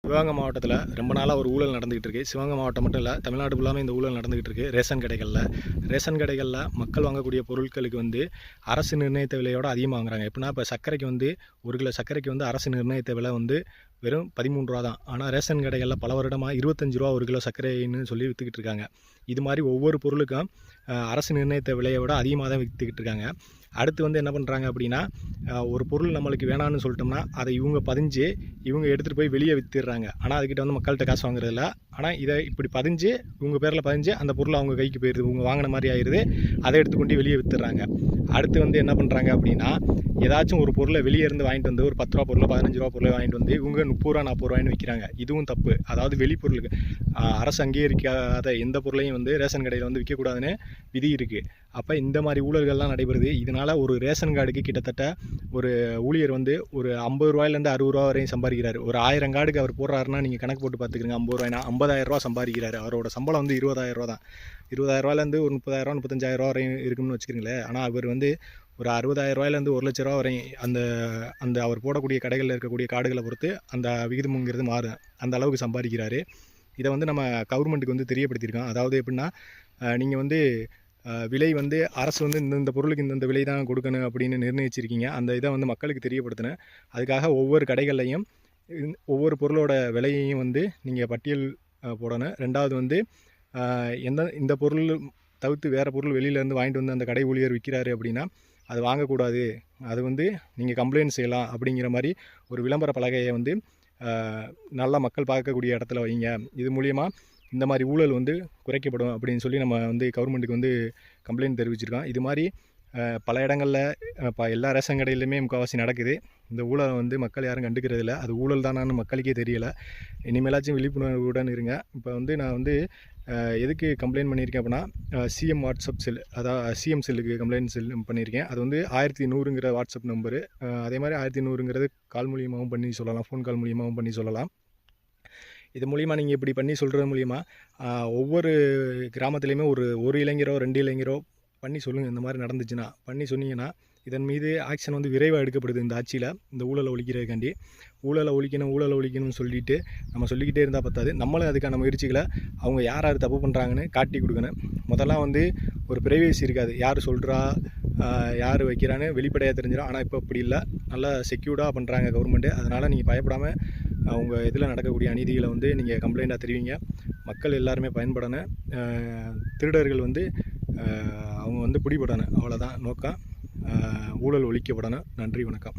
சிவகங்கை மாவட்டத்தில் ரொம்ப நாளாக ஒரு ஊழல் நடந்துகிட்டு இருக்குது. சிவகங்கை மாவட்டம் மட்டும் இல்லை, தமிழ்நாடு ஃபுல்லாமே இந்த ஊழல் நடந்துகிட்டு இருக்குது. ரேஷன் கடைகளில் மக்கள் வாங்கக்கூடிய பொருட்களுக்கு வந்து அரசு நிர்ணயித்த விலையோட அதிகமாக வாங்குறாங்க. எப்படின்னா, இப்போ சர்க்கரைக்கு வந்து 1 கிலோ சர்க்கரைக்கு வந்து அரசு நிர்ணயித்த விலை வந்து வெறும் 13 ரூபா தான். ஆனால் ரேஷன் கடைகளில் பல வருடமாக 25 ரூபா 1 கிலோ சர்க்கரைன்னு சொல்லி விற்றுக்கிட்டு இருக்காங்க. இது மாதிரி ஒவ்வொரு பொருளுக்கும் அரசு நிர்ணயித்த விலையை விட அதிகமாக தான் விற்றுக்கிட்டு இருக்காங்க. அடுத்து வந்து என்ன பண்ணுறாங்க அப்படின்னா, ஒரு பொருள் நம்மளுக்கு வேணான்னு சொல்லிட்டோம்னா அதை இவங்க பதிஞ்சு இவங்க எடுத்துகிட்டு போய் வெளியே விற்றுடுறாங்க. ஆனால் அதுக்கிட்ட வந்து மக்கள்கிட்ட காசு வாங்குறதில்ல. ஆனால் இதை இப்படி பதிஞ்சு இவங்க பேரில் பதிஞ்சு அந்த பொருள் அவங்க கைக்கு போயிடுது, இவங்க வாங்கின மாதிரி ஆயிடுது. அதை எடுத்துக்கொண்டு வெளியே விற்றுடுறாங்க. அடுத்து வந்து என்ன பண்ணுறாங்க அப்படின்னா, ஏதாச்சும் ஒரு பொருளை வெளியே இருந்து வாங்கிட்டு வந்து ஒரு 10 ரூபா பொருளை 15 ரூபா பொருளை வாங்கிட்டு வந்து இவங்க 30 ரூபா 40 ரூபாய்னு விற்கிறாங்க. இதுவும் தப்பு. அதாவது வெளிப்பொருளுக்கு அரசு அங்கீகரிக்காத எந்த பொருளையும் வந்து ரேஷன் கடையில் வந்து விற்கக்கூடாதுன்னு விதி இருக்குது. அப்போ இந்த மாதிரி ஊழல்கள்லாம் நடைபெறுது. இதனால் ஒரு ரேஷன் கார்டுக்கு கிட்டத்தட்ட ஒரு ஊழியர் வந்து ஒரு 50 ரூபாயிலேருந்து 60 ரூபா வரையும் சம்பாதிக்கிறார். ஒரு 1000 கார்டுக்கு அவர் போடுறாருன்னா நீங்கள் கணக்கு போட்டு பார்த்துக்கிறீங்க. 50 ரூபாய்னா 50,000 ரூபா சம்பாதிக்கிறார். அவரோட சம்பளம் வந்து 20,000 ரூபா தான். 20,000 ரூபாயிலேருந்து ஒரு 30,000 35,000 ரூபா வரையும் இருக்குன்னு வச்சுக்கிறீங்களேன். ஆனால் அவர் வந்து ஒரு 60,000 ரூபாயிலேருந்து 1,00,000 ரூபா வரையும் அந்த அவர் போடக்கூடிய கடைகளில் இருக்கக்கூடிய கார்டுகளை பொறுத்து அந்த விகிதமுங்கிறது மாறும். அந்த அளவுக்கு சம்பாதிக்கிறாரு. இதை வந்து நம்ம கவர்மெண்ட்டுக்கு வந்து தெரியப்படுத்தியிருக்கோம். அதாவது எப்படின்னா, நீங்கள் வந்து விலை வந்து அரசு வந்து இந்த பொருளுக்கு இந்த விலை தான் கொடுக்கணும் அப்படின்னு நிர்ணயிச்சிருக்கீங்க. அந்த இதை வந்து மக்களுக்கு தெரியப்படுத்தினேன். அதுக்காக ஒவ்வொரு கடைகள்லையும் ஒவ்வொரு பொருளோட விலையையும் வந்து நீங்கள் பட்டியல் போடணும். ரெண்டாவது வந்து இந்த பொருள் தவிர்த்து வேறு பொருள் வெளியிலேருந்து வாங்கிட்டு வந்து அந்த கடை ஊழியர் விற்கிறாரு அப்படின்னா அது வாங்கக்கூடாது, அது வந்து நீங்கள் கம்ப்ளைண்ட் செய்யலாம் அப்படிங்கிற மாதிரி ஒரு விளம்பர பலகையை வந்து நல்லா மக்கள் பார்க்கக்கூடிய இடத்துல வைங்க. இது மூலிமா இந்த மாதிரி ஊழல் வந்து குறைக்கப்படும் அப்படின்னு சொல்லி நம்ம வந்து கவர்மெண்ட்டுக்கு வந்து கம்ப்ளைண்ட் தெரிவிச்சிருக்கோம். இது மாதிரி பல இடங்களில் இப்போ எல்லா ரேஷன் கடையிலுமே முக்கால்வாசி நடக்குது. இந்த ஊழலை வந்து மக்கள் யாரும் கண்டுக்கிறதில்ல. அது ஊழல் தானான்னு மக்களுக்கே தெரியலை. இனிமேலாச்சும் விழிப்புணர்வுடன் இருங்க. இப்போ வந்து நான் வந்து எதுக்கு கம்ப்ளைண்ட் பண்ணியிருக்கேன் அப்படின்னா, சிஎம் வாட்ஸ்அப் செல், அதாவது சிஎம் செல்லுக்கு கம்ப்ளைண்ட் பண்ணியிருக்கேன். அது வந்து 1100ங்கிற வாட்ஸ்அப் நம்பரு. அதே மாதிரி 1100ங்கிறது கால் மூலியமாகவும் பண்ணி சொல்லலாம், ஃபோன் கால் மூலியமாகவும் பண்ணி சொல்லலாம். இது மூலிமா நீங்கள் இப்படி பண்ணி சொல்கிறது மூலிமா ஒவ்வொரு கிராமத்துலேயுமே ஒரு இளைஞரோ 2 இளைஞரோ பண்ணி சொல்லுங்கள். இந்த மாதிரி நடந்துச்சுன்னா பண்ணி சொன்னீங்கன்னா இதன் மீது ஆக்ஷன் வந்து விரைவாக எடுக்கப்படுது இந்த ஆட்சியில். இந்த ஊழலை ஒழிக்கிறதுக்காண்டி ஊழலை ஒழிக்கணும்னு சொல்லிட்டு நம்ம சொல்லிக்கிட்டே இருந்தால் பத்தாது. நம்மளும் அதுக்கான முயற்சிகளை அவங்க யார் தப்பு பண்ணுறாங்கன்னு காட்டி கொடுக்கணும். முதல்லாம் வந்து ஒரு பிரைவேசி இருக்காது, யார் சொல்கிறா யார் வைக்கிறான்னு வெளிப்படையாக தெரிஞ்சிடும். ஆனால் இப்போ அப்படி இல்லை, நல்லா செக்யூர்டாக பண்ணுறாங்க கவர்மெண்ட்டு. அதனால் நீங்கள் பயப்படாமல் அவங்க இதில் நடக்கக்கூடிய அநீதிகளை வந்து நீங்கள் கம்ப்ளைண்ட்டாக தெரிவிங்க. மக்கள் எல்லாருமே பயன்படணும். திருடர்கள் வந்து அவங்க வந்து பிடிபடணும். அவ்வளோதான் நோக்கம். ஊழல் ஒழிக்கப்படணும். நன்றி, வணக்கம்.